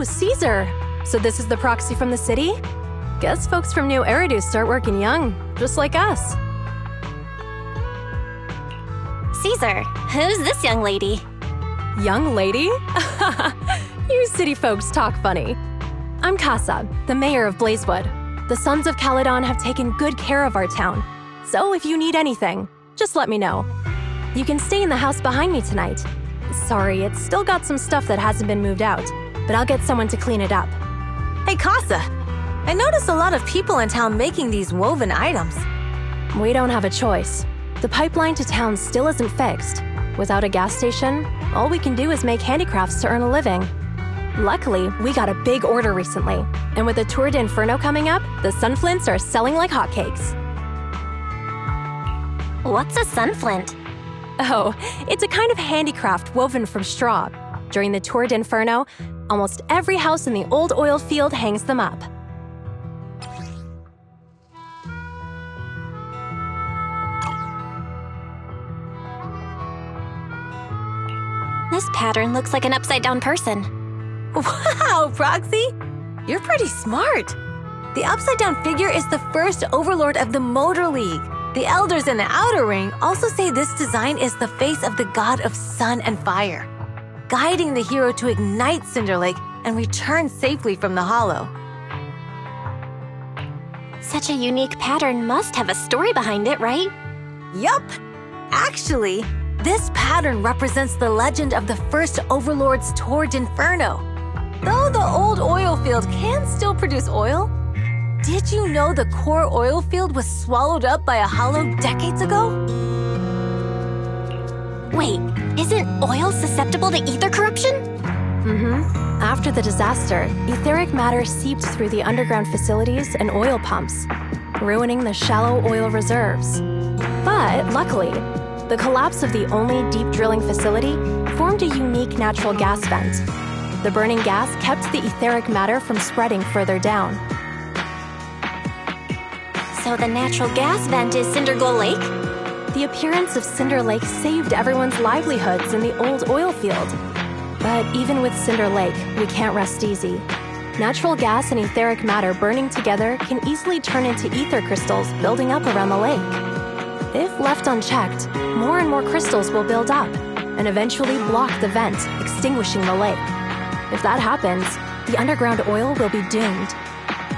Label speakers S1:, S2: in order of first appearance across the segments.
S1: Oh, Caesar! So this is the proxy from the city? Guess folks from New Eridu start working young, just like us.
S2: Caesar, who's this young lady?
S1: Young lady? You city folks talk funny. I'm Casa, the mayor of Blazewood. The sons of Calydon have taken good care of our town. So if you need anything, just let me know. You can stay in the house behind me tonight. Sorry, it's still got some stuff that hasn't been moved out, but I'll get someone to clean it up.
S3: Hey, Casa. I noticed a lot of people in town making these woven items.
S1: We don't have a choice. The pipeline to town still isn't fixed. Without a gas station, all we can do is make handicrafts to earn a living. Luckily, we got a big order recently, and with the Tour d'Inferno coming up, the sunflints are selling like hotcakes.
S2: What's a sunflint?
S1: Oh, it's a kind of handicraft woven from straw. During the Tour d'Inferno, almost every house in the old oil field hangs them up.
S2: This pattern looks like an upside-down person.
S3: Wow, Proxy! You're pretty smart. The upside-down figure is the first overlord of the Motor League. The elders in the Outer Ring also say this design is the face of the god of sun and fire, guiding the hero to ignite Cinder Lake and return safely from the Hollow.
S2: Such a unique pattern must have a story behind it, right?
S3: Yup! Actually, this pattern represents the legend of the first overlord's Tour d'Inferno. Though the old oil field can still produce oil, did you know the core oil field was swallowed up by a hollow decades ago?
S2: Wait, isn't oil susceptible to ether corruption?
S1: After the disaster, etheric matter seeped through the underground facilities and oil pumps, ruining the shallow oil reserves. But luckily, the collapse of the only deep drilling facility formed a unique natural gas vent. The burning gas kept the etheric matter from spreading further down.
S2: So the natural gas vent is Cinderglow Lake?
S1: The appearance of Cinder Lake saved everyone's livelihoods in the old oil field. But even with Cinder Lake, we can't rest easy. Natural gas and etheric matter burning together can easily turn into ether crystals building up around the lake. If left unchecked, more and more crystals will build up and eventually block the vent, extinguishing the lake. If that happens, the underground oil will be doomed.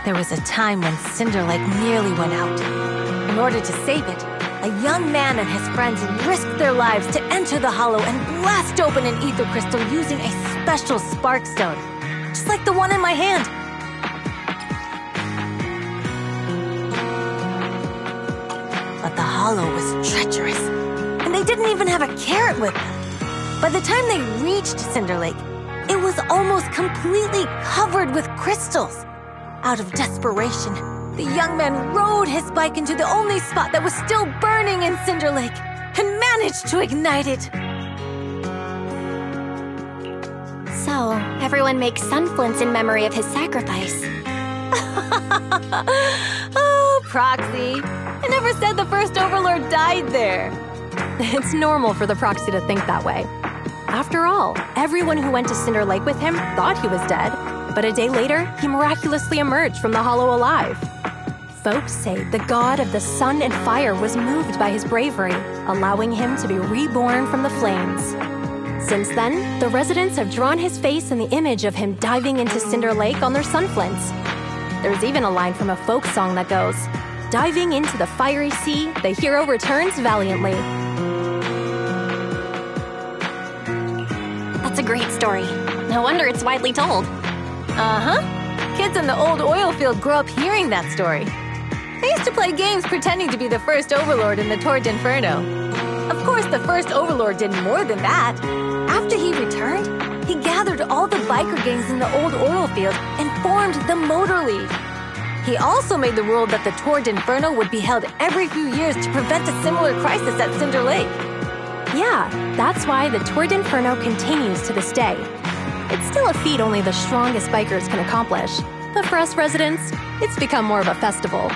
S3: There was a time when Cinder Lake nearly went out. In order to save it, a young man and his friends risked their lives to enter the hollow and blast open an ether crystal using a special spark stone, just like the one in my hand. But the hollow was treacherous, and they didn't even have a carrot with them. By the time they reached Cinder Lake, it was almost completely covered with crystals. Out of desperation, the young man rode his bike into the only spot that was still burning in Cinder Lake and managed to ignite it.
S2: So, everyone makes sunflints in memory of his sacrifice.
S3: Oh, Proxy. I never said the first overlord died there.
S1: It's normal for the proxy to think that way. After all, everyone who went to Cinder Lake with him thought he was dead, but a day later, he miraculously emerged from the hollow alive. Folks say the god of the sun and fire was moved by his bravery, allowing him to be reborn from the flames. Since then, the residents have drawn his face and the image of him diving into Cinder Lake on their sunflints. There's even a line from a folk song that goes, "Diving into the fiery sea, the hero returns valiantly."
S2: That's a great story. No wonder it's widely told.
S3: Kids in the old oil field grew up hearing that story. They used to play games pretending to be the first overlord in the Tour d'Inferno. Of course, the first overlord did more than that. After he returned, he gathered all the biker gangs in the old oil field and formed the Motor League. He also made the rule that the Tour d'Inferno would be held every few years to prevent a similar crisis at Cinder Lake.
S1: Yeah, that's why the Tour d'Inferno continues to this day. It's still a feat only the strongest bikers can accomplish, but for us residents, it's become more of a festival.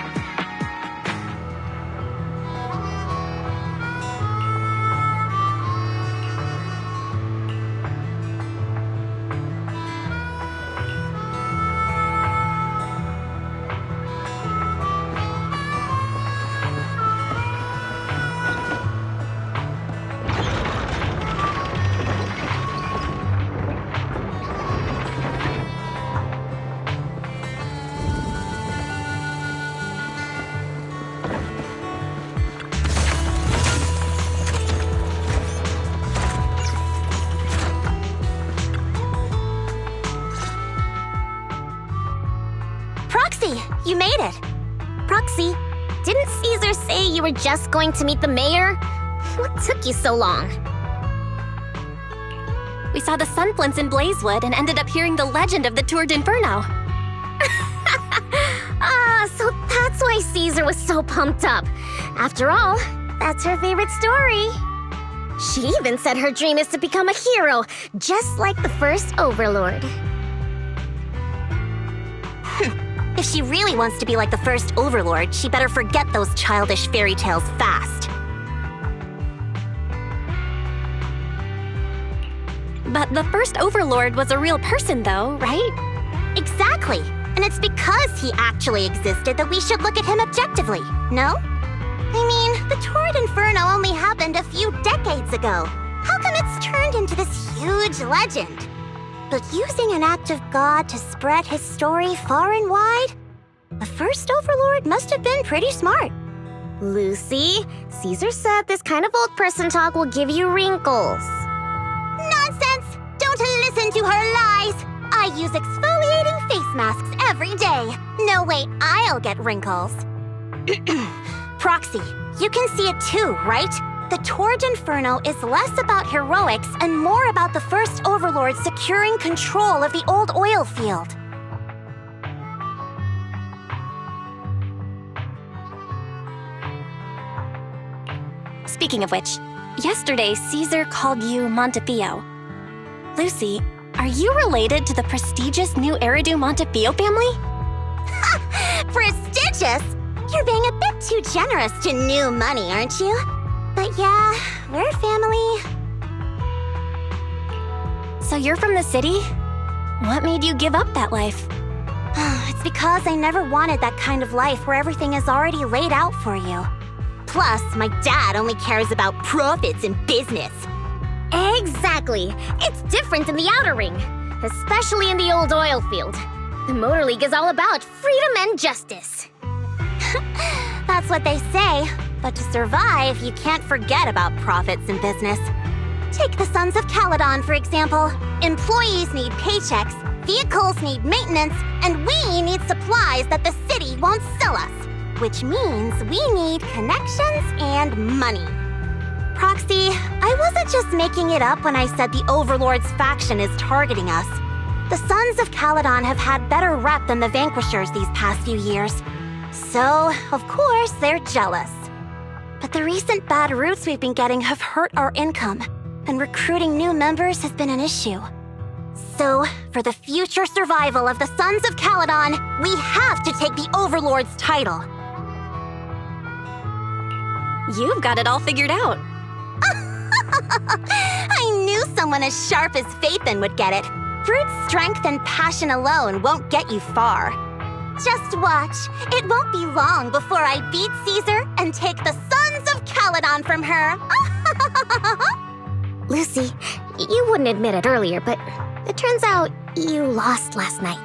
S2: you were just going to meet the mayor? What took you so long?
S1: We saw the Sunflints in Blazewood and ended up hearing the legend of the Tour d'Inferno.
S2: So that's why Caesar was so pumped up. After all, that's her favorite story. She even said her dream is to become a hero, just like the first Overlord.
S4: If she really wants to be like the first Overlord, she better forget those childish fairy tales fast.
S1: But the first Overlord was a real person though, right?
S4: Exactly. And it's because he actually existed that we should look at him objectively, no? I mean, the Tour d'Inferno only happened a few decades ago. How come it's turned into this huge legend? But using an act of God to spread his story far and wide? The first Overlord must have been pretty smart.
S2: Lucy, Caesar said this kind of old person talk will give you wrinkles.
S4: Nonsense! Don't listen to her lies! I use exfoliating face masks every day. No way I'll get wrinkles. Proxy, you can see it too, right? The Tour d'Inferno is less about heroics and more about the first Overlord securing control of the old oil field.
S1: Speaking of which, yesterday Caesar called you Montefiore. Lucy, are you related to the prestigious new Eridu Montefiore family?
S4: Prestigious? You're being a bit too generous to new money, aren't you? But yeah, we're family.
S1: So you're from the city? What made you give up that life?
S4: It's because I never wanted that kind of life where everything is already laid out for you. Plus, my dad only cares about profits and business.
S2: Exactly. It's different in the Outer Ring, especially in the old oil field. The Motor League is all about freedom and justice.
S4: That's what they say. But to survive, you can't forget about profits and business. Take the Sons of Calydon, for example. Employees need paychecks, vehicles need maintenance, and we need supplies that the city won't sell us. Which means we need connections and money. Proxy, I wasn't just making it up when I said the Overlord's faction is targeting us. The Sons of Calydon have had better rep than the Vanquishers these past few years. So, of course, they're jealous. But the recent bad routes we've been getting have hurt our income, and recruiting new members has been an issue. So, for the future survival of the Sons of Calydon, we have to take the Overlord's title.
S1: You've got it all figured out.
S4: I knew someone as sharp as Phaethon would get it. Brute strength and passion alone won't get you far. Just watch. It won't be long before I beat Caesar and take the Sons of Calydon from her.
S2: Lucy, you wouldn't admit it earlier, but it turns out you lost last night.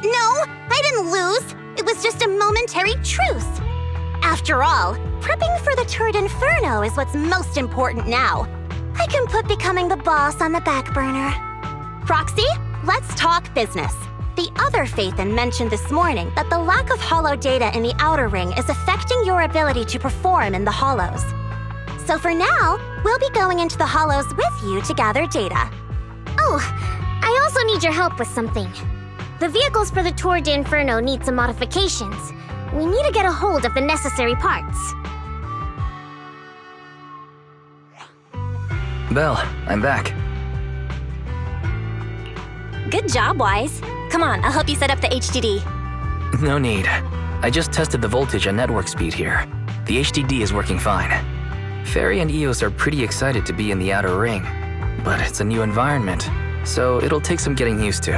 S4: No, I didn't lose. It was just a momentary truce. After all, prepping for the Tour d'Inferno is what's most important now. I can put becoming the boss on the back burner. Proxy, let's talk business. The other Phaethon mentioned this morning that the lack of hollow data in the Outer Ring is affecting your ability to perform in the hollows. So for now, we'll be going into the hollows with you to gather data.
S2: Oh, I also need your help with something. The vehicles for the Tour d'Inferno need some modifications. We need to get a hold of the necessary parts.
S5: Belle, I'm back.
S1: Good job, Wise. Come on, I'll help you set up the HDD.
S5: No need. I just tested the voltage and network speed here. The HDD is working fine. Fairy and Eos are pretty excited to be in the Outer Ring, but it's a new environment, so it'll take some getting used to.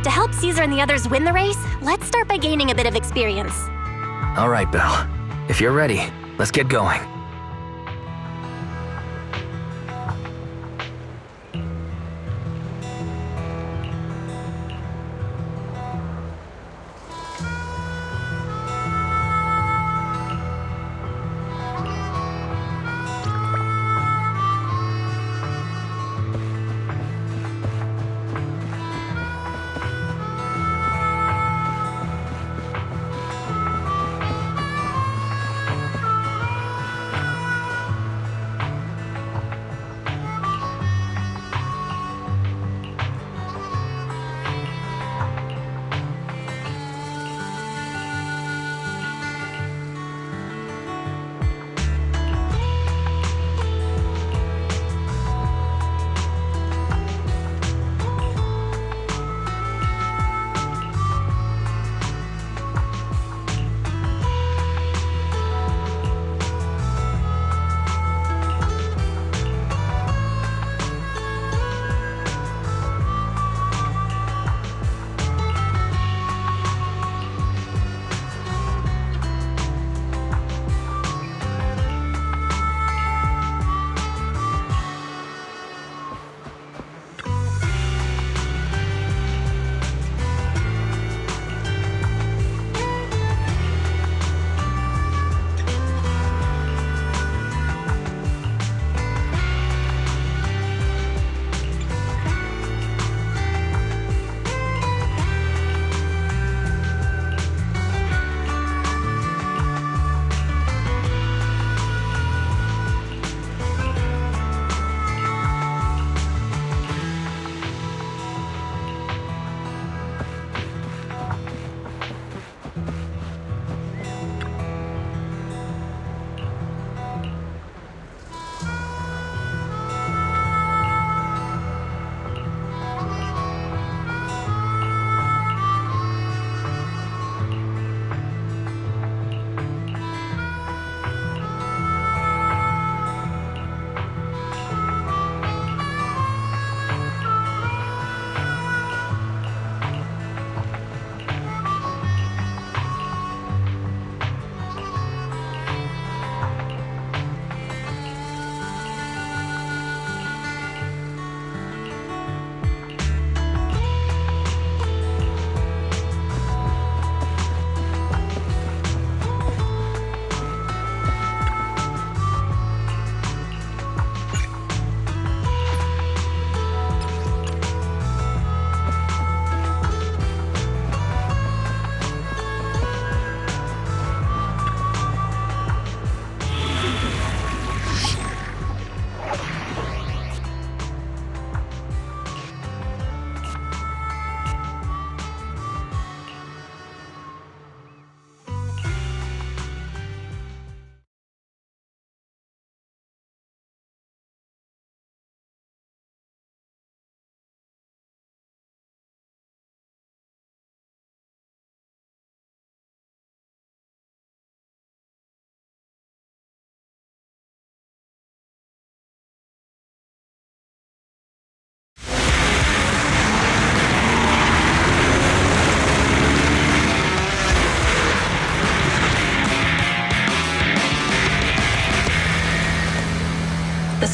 S1: To help Caesar and the others win the race, let's start by gaining a bit of experience.
S5: All right, Belle. If you're ready, let's get going.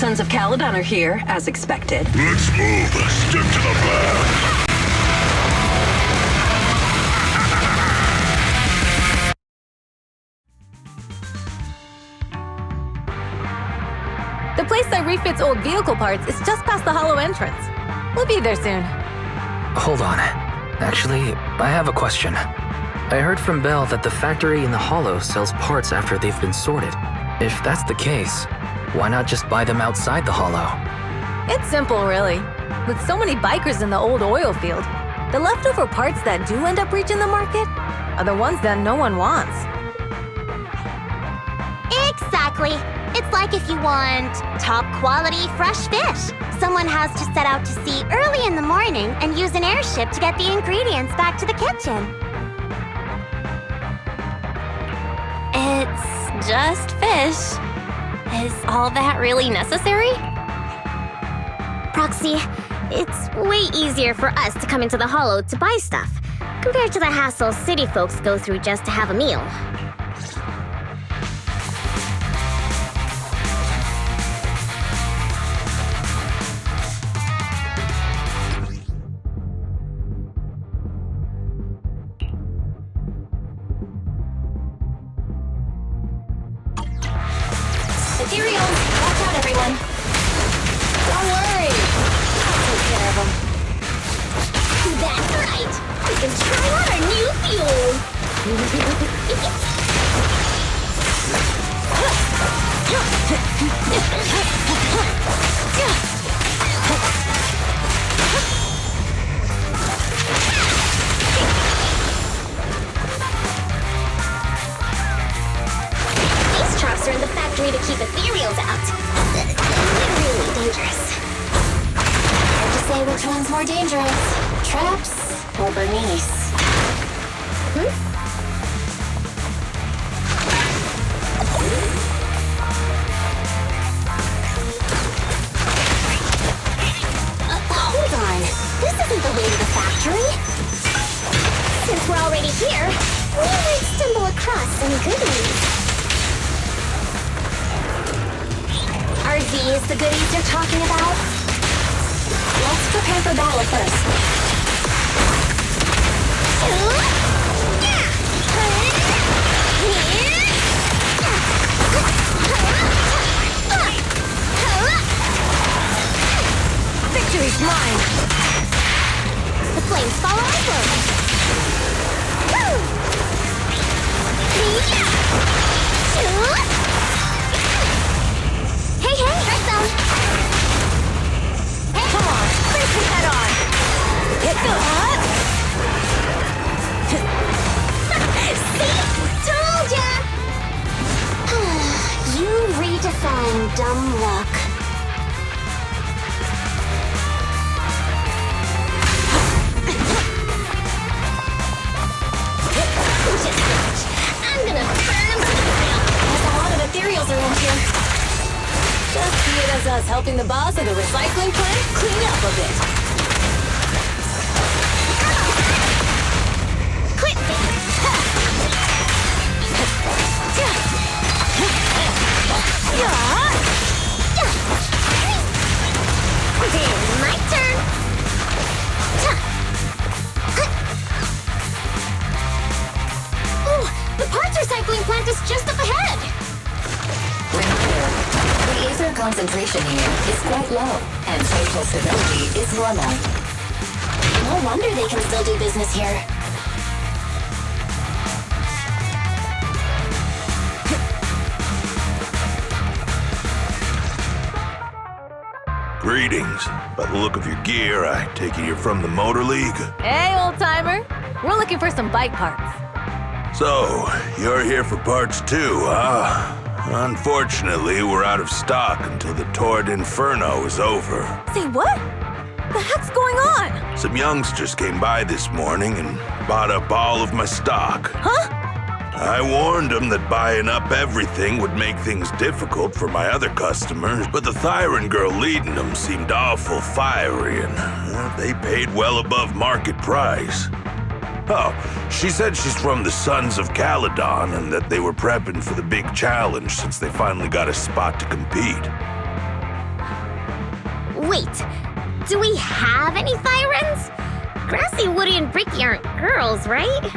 S6: Sons of Calydon are here, as expected.
S7: Let's move. Stick to the plan.
S3: The place that refits old vehicle parts is just past the hollow entrance. We'll be there soon.
S5: Hold on. Actually, I have a question. I heard from Belle that the factory in the hollow sells parts after they've been sorted. If that's the case, why not just buy them outside the hollow?
S3: It's simple, really. With so many bikers in the old oil field, the leftover parts that do end up reaching the market are the ones that no one wants.
S4: Exactly. It's like if you want top quality fresh fish. Someone has to set out to sea early in the morning and use an airship to get the ingredients back to the kitchen.
S2: It's just fish. Is all that really necessary? Proxy, it's way easier for us to come into the hollow to buy stuff, compared to the hassle city folks go through just to have a meal.
S3: Materials! Watch out, everyone! Don't worry! I'll take care of them.
S2: That's right! We can try out our new fuel! These traps are in the factory to keep ethereals out. They're really dangerous.
S8: Hard to say which one's more dangerous, traps or Burnice.
S2: Hold on. This isn't the way to the factory. Since we're already here, we might stumble across some goodies. Are these the goodies you're talking about?
S8: Let's prepare for battle first.
S3: Victory's mine!
S2: The flames follow over. Hey, that's them.
S3: Hey, come on! Face it head on! Hit the
S2: See? Told ya!
S4: You redefine dumb luck.
S2: I'm gonna burn them to the ground.
S3: There's a lot of ethereals around here. Just see it as us helping the boss of the recycling plant clean up a bit.
S2: Quit that! My turn! Oh, the parts recycling plant is just up ahead!
S8: Remember, the ether concentration here is quite low, and spatial stability is normal. No wonder they can still do business here.
S7: Greetings. By the look of your gear, I take it you're from the Motor League?
S3: Hey, old-timer. We're looking for some bike parts.
S7: So, you're here for parts too, huh? Unfortunately, we're out of stock until the Torrid Inferno is over.
S3: Say what? The heck's going on?
S7: Some youngsters came by this morning and bought up all of my stock.
S3: Huh?
S7: I warned them that buying up everything would make things difficult for my other customers, but the Thyron girl leading them seemed awful fiery, and they paid well above market price. Oh, she said she's from the Sons of Calydon and that they were prepping for the big challenge since they finally got a spot to compete.
S2: Wait, do we have any Thyrans? Grassy, Woody, and Bricky aren't girls, right?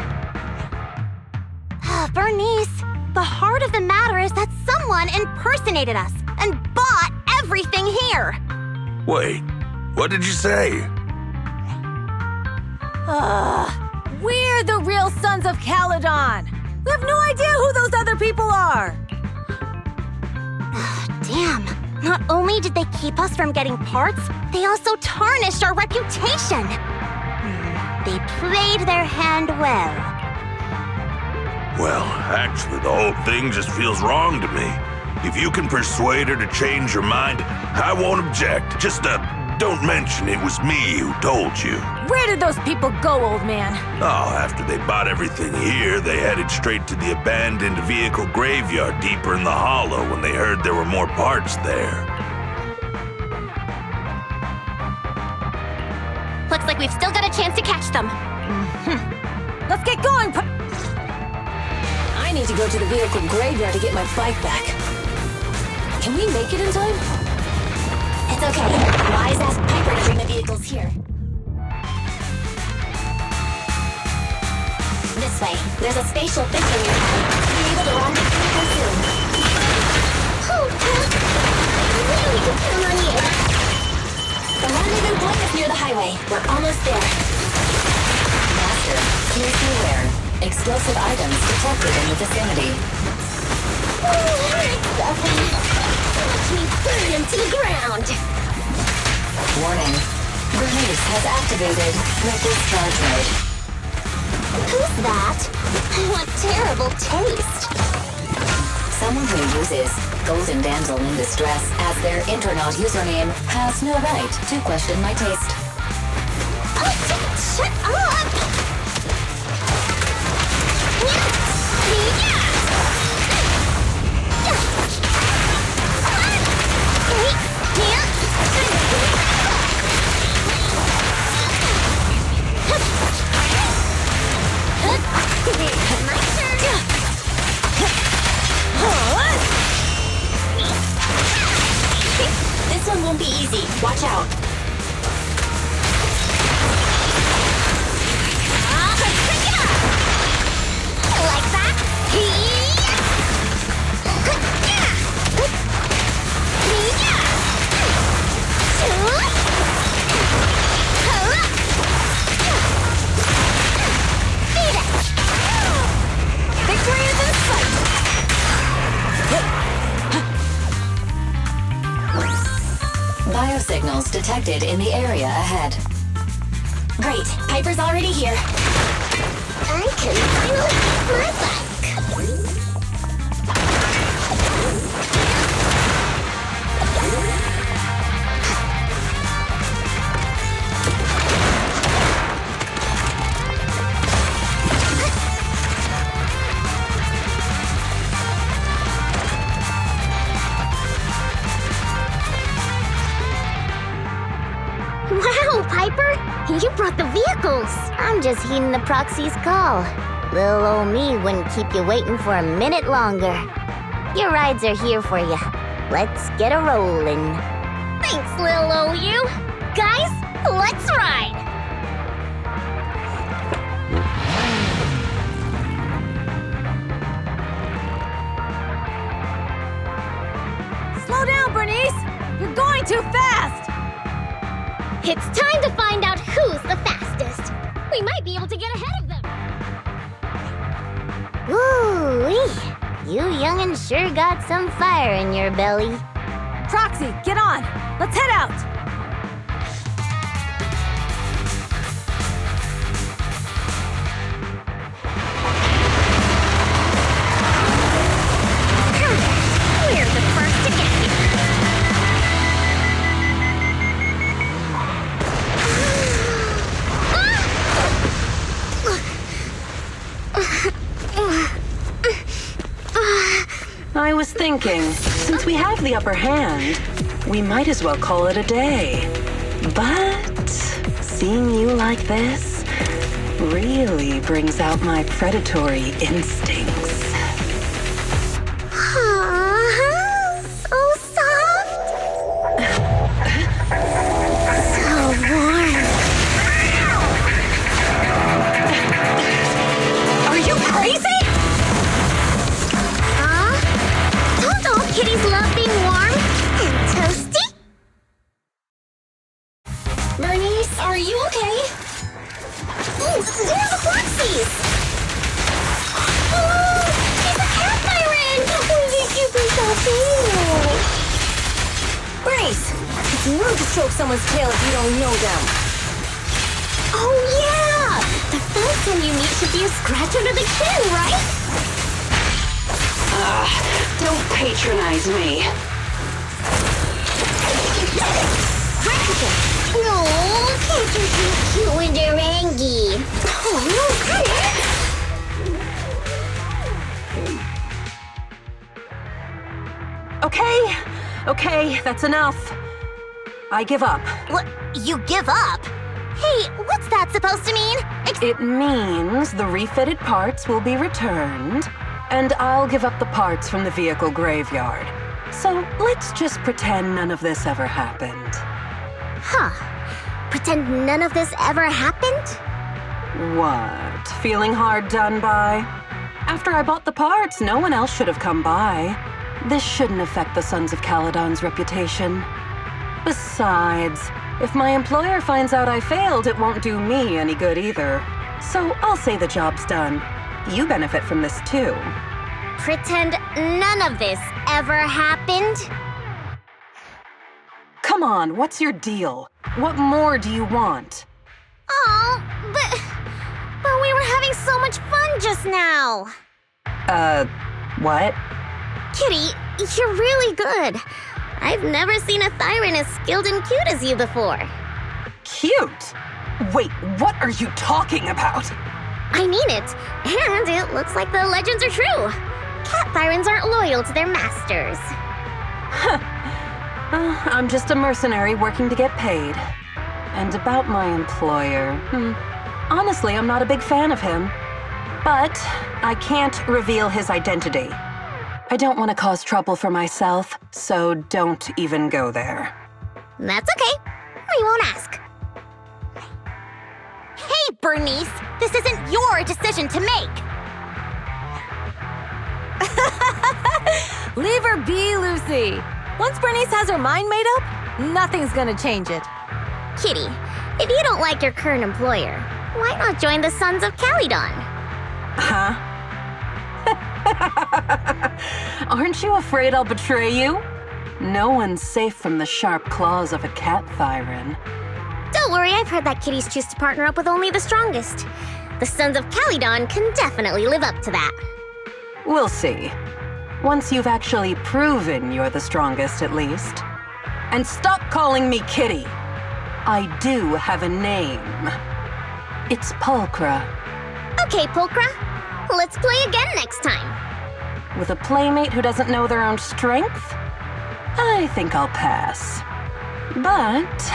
S4: Burnice, the heart of the matter is that someone impersonated us and bought everything here.
S7: Wait, what did you say?
S3: We're the real sons of Calydon. We have no idea who those other people are.
S4: Damn, not only did they keep us from getting parts, they also tarnished our reputation. They played their hand well.
S7: Well, actually, the whole thing just feels wrong to me. If you can persuade her to change her mind, I won't object. Just, don't mention it was me who told you.
S3: Where did those people go, old man?
S7: Oh, after they bought everything here, they headed straight to the abandoned vehicle graveyard deeper in the hollow when they heard there were more parts there.
S4: Looks like we've still got a chance to catch them.
S3: Let's get going.
S8: I need to go to the vehicle graveyard to get my bike back. Can we make it in time? It's okay. Wise ask Piper to bring the vehicles here. This way. There's a spatial picture near. Be able to run the vehicle soon.
S2: Oh, I really can count on you.
S8: The rendezvous point is near the highway. We're almost there. Master, please beware. Explosive items detected in the vicinity.
S2: Oh, hurry, Stuffy. Watch me burn him to the ground.
S8: Warning. Burnice has activated reckless charge mode.
S2: Who's that? What terrible taste.
S8: Someone who uses Golden Damsel in Distress as their Internaut username has no right to question my taste.
S2: Shut up!
S8: This one won't be easy. Watch out.
S2: Like that?
S3: Victory is in sight.
S8: Biosignals detected in the area ahead. Great. Piper's already here.
S2: I can finally get my bike. Wow, Piper! You brought the vehicles! I'm just heeding the proxy's call. Little old me wouldn't keep you waiting for a minute longer. Your rides are here for you. Let's get a rollin'. Thanks, little old you. Guys, let's ride!
S3: Slow down, Burnice. You're going too fast.
S2: It's time to find out who's the fastest. We might be able to get ahead of them. Ooh-wee. You young'uns sure got some fire in your belly.
S3: Proxy, get on. Let's head out.
S2: We're the first to get here.
S6: I was thinking, since we have the upper hand, we might as well call it a day. But seeing you like this really brings out my predatory instincts.
S2: Aww, so soft.
S3: bound to stroke someone's tail if you don't know them.
S2: Oh yeah! The first time you meet should be a scratch under the chin, right?
S6: Don't patronize me.
S2: No, can't you be cute when they're angry? Oh no!
S6: Okay, that's enough. I give up.
S4: What? You give up? Hey, what's that supposed to mean?
S6: It means the refitted parts will be returned, and I'll give up the parts from the vehicle graveyard. So let's just pretend none of this ever happened.
S2: Huh. Pretend none of this ever happened?
S6: What? Feeling hard done by? After I bought the parts, no one else should have come by. This shouldn't affect the Sons of Calydon's reputation. Besides, if my employer finds out I failed, it won't do me any good either. So I'll say the job's done. You benefit from this too.
S2: Pretend none of this ever happened?
S6: Come on, what's your deal? What more do you want?
S2: Oh, but we were having so much fun just now.
S6: What?
S2: Kitty, you're really good. I've never seen a Thyran as skilled and cute as you before.
S6: Cute? Wait, what are you talking about?
S2: I mean it, and it looks like the legends are true. Cat Thyrans aren't loyal to their masters.
S6: I'm just a mercenary working to get paid. And about my employer, honestly, I'm not a big fan of him. But I can't reveal his identity. I don't want to cause trouble for myself, so don't even go there.
S2: That's okay. We won't ask.
S4: Hey, Burnice, this isn't your decision to make.
S3: Leave her be, Lucy. Once Burnice has her mind made up, nothing's gonna change it.
S2: Kitty, if you don't like your current employer, why not join the Sons of Calydon?
S6: Huh? Aren't you afraid I'll betray you? No one's safe from the sharp claws of a cat Thyran.
S2: Don't worry, I've heard that kitties choose to partner up with only the strongest. The Sons of Calydon can definitely live up to that.
S6: We'll see. Once you've actually proven you're the strongest, at least. And stop calling me Kitty. I do have a name. It's Pulchra.
S2: Okay, Pulchra. Let's play again next time.
S6: With a playmate who doesn't know their own strength? I think I'll pass. But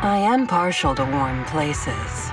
S6: I am partial to warm places.